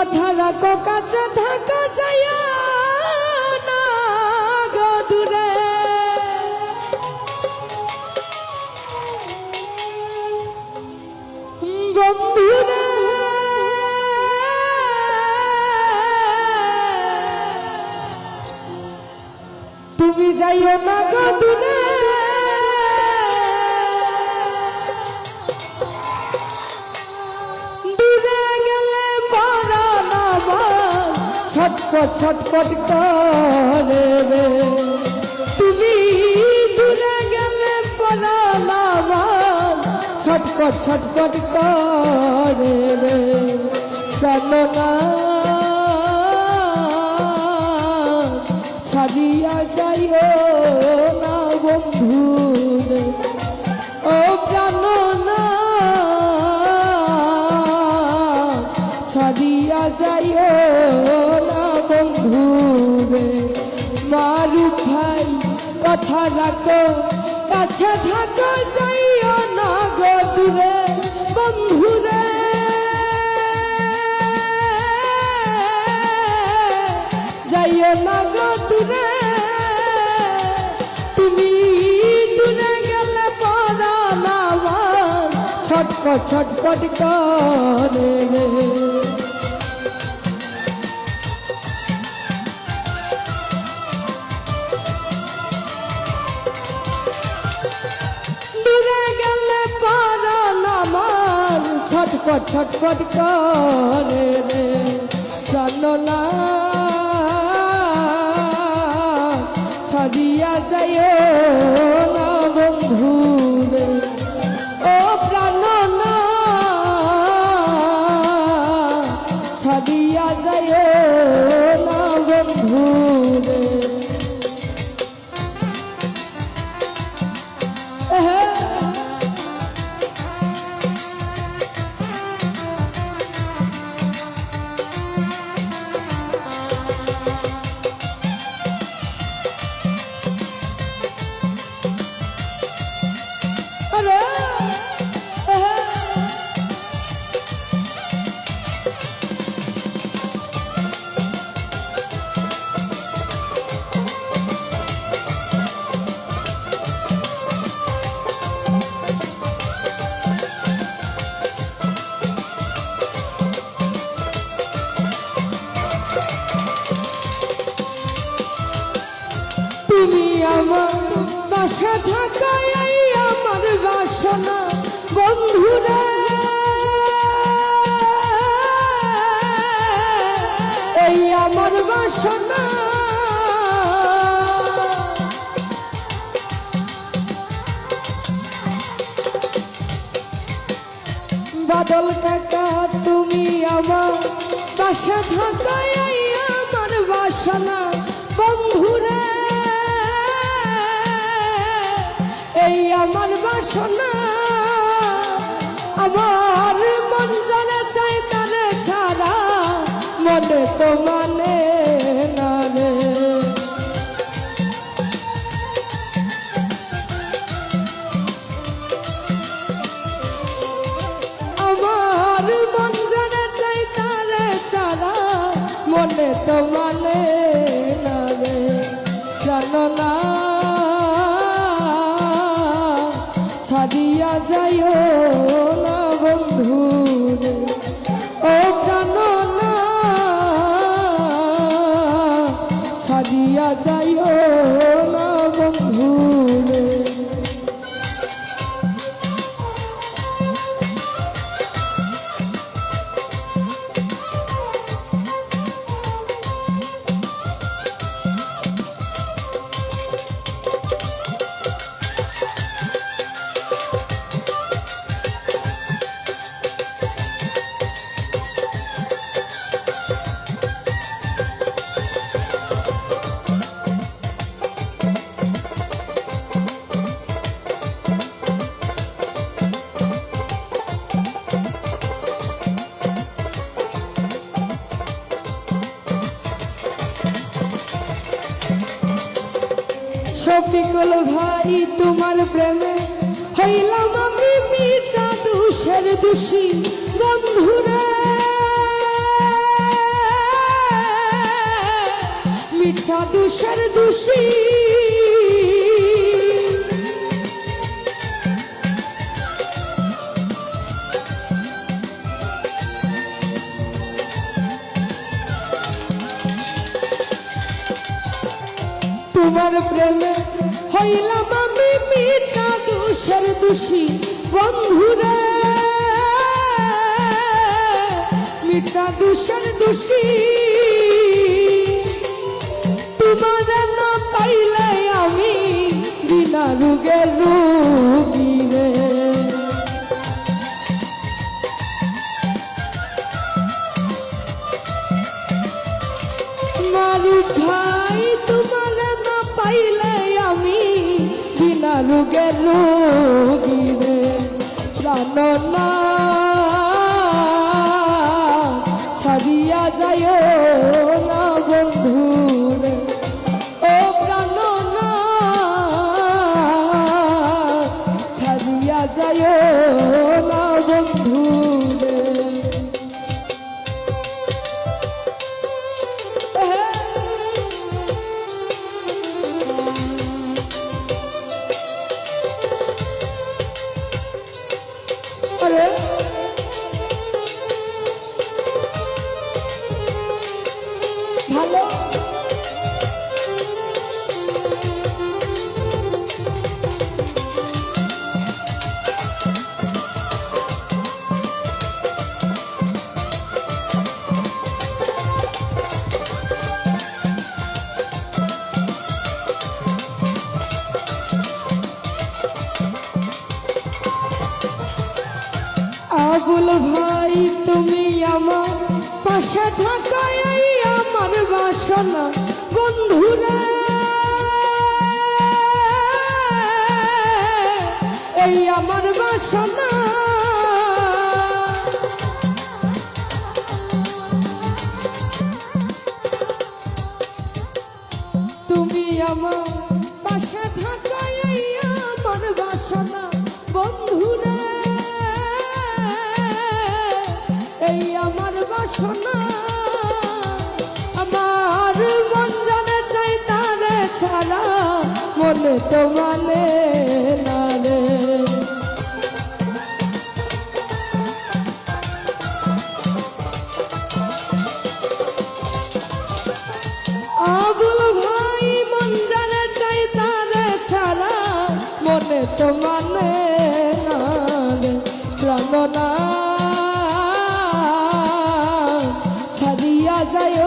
কথা রাখো কাছে থাকো যাইয়া না গো দূরে বন্ধুরে তুমি যাইও না গো দূরে ছটফট ছটফট করে রে তুমি দূরে গেলে পরাণ আমার ছটফট ছটফট করে রে প্রাণনা ছাড়িয়া যাইও না বন্ধু রে ও প্রাণনা ছাড়িয়া যাইও না বন্ধু রে মারুফ ভাই কথা রাখো কাছে থাকো যাইও না গো দূরে বন্ধু রে যাইও না গো দূরে তুমি দূরে গেলে পরাণ আমার ছটফট ছটফট করে রে ছটফট ছটফট করে রে প্রাণনা ছাড়িয়া যাইও না বন্ধু রে ও প্রাণনা ছাড়িয়া যাইও না বন্ধু রে তুমি আমার বাসা থাকাই আমার বাসনা বন্ধুরা এই আমার বাসনা বাদল কাকা তুমি আমার বাসা থাকাই আমার বাসনা বন্ধুরা এই আমার বাসনা আমার মন জানা চাই তারে ছাড়া মনে তো মানে না রে আমার মন জানা চাই তারে ছাড়া মনে তো মানে না রে জাননা ছাড়িয়া যাইও না বন্ধু রে ও প্রাণনা ছাড়িয়া যাইও না বন্ধু রে শফিকুল ভাই তোমার প্রেমে হইলাম আমি মিছা দুষের দোষী বন্ধুরে মিছা দুষের দোষী তোমার প্রেমে হইলাম আমি মিছা দুষের দোষী বন্ধুরে মিছা দুষের দোষী তোমার না পাইলে আমি বিনা রোগের রোগী রে মালিক ভাই তোমার না পাইলে আমি বিনা রোগের রোগী রে প্রাণনা ছাড়িয়া যায় না বন্ধু রে ও প্রাণনা ছাড়িয়া যায় না বন্ধু রে আরে ভালো আবুল ভাই তুমি আমার পাশে থাকা এই আমার বাসনা বন্ধুরা এই আমার বাসনা তুমি আমার পাশে থাকা এই আমার বাসনা বন্ধুরা এই আমার বাসনা আমার মন জানে চাই তারে ছাড়া মনে তো মানে না রে আবুল ভাই মন জানে চাই তারে ছাড়া মনে তো মানে না রে প্রাণনা ছাড়িয়া যায়